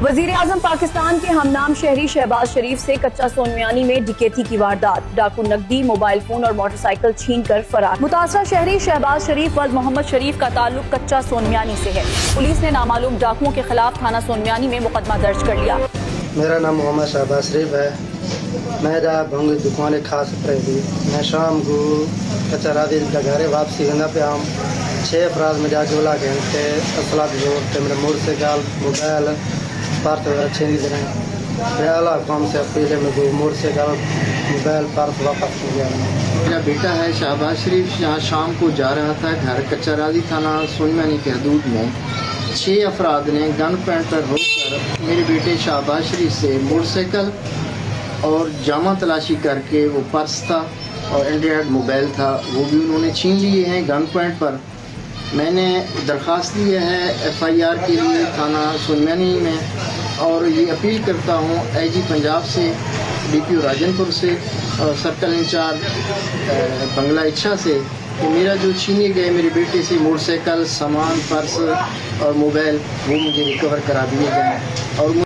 वजीर आजम पाकिस्तान के हमनाम शहरी शहबाज शरीफ से कच्चा सोनमियानी में डकैती की वारदात। डाकू नकदी, मोबाइल फोन और मोटरसाइकिल छीन कर फरार। मुतासरा शहरी शहबाज शरीफ व मोहम्मद शरीफ का ताल्लुक कच्चा सोनमियानी से है। पुलिस ने नामालूम डाकुओं के खिलाफ थाना सोनमियानी में मुकदमा दर्ज कर लिया। मेरा नाम मोहम्मद शहबाज शरीफ है। मेरा भंगी दुकान खास रही। मैं शाम को कच्चा राधी का घर वापसी गंगा पे आम 6 अफराद में जाके बुला के असला की जरूरत थे। मेरा मोटरसाइकिल, मोबाइल, पर्स वगैरह छीन रहे हैं। मैं अला काम से अपील है, मेरे मोटरसाइकिल, मोबाइल, पर्स वापस हो गया। मेरा बेटा है शहबाज शरीफ, यहाँ शाम को जा रहा था घर कच्चा राधी थाना सोनमियानी के हदूद में 6 अफराद ने गन पॉइंट पर रोककर मेरे बेटे शहबाज शरीफ से मोटरसाइकिल और जामा तलाशी करके वो पर्स था और एंड्रॉयड मोबाइल था वो भी उन्होंने छीन लिए हैं गन पॉइंट पर। मैंने दरख्वास्त दी है FIR के लिए थाना सोनमियानी में और ये अपील करता हूँ IG पंजाब से, DPO राजनपुर से और सर्कल इंचार्ज बंगला इच्छा से कि मेरा जो छीने गए मेरे बेटे से मोटरसाइकिल, सामान, पर्स और मोबाइल वो मुझे रिकवर करा दिए जाएँ और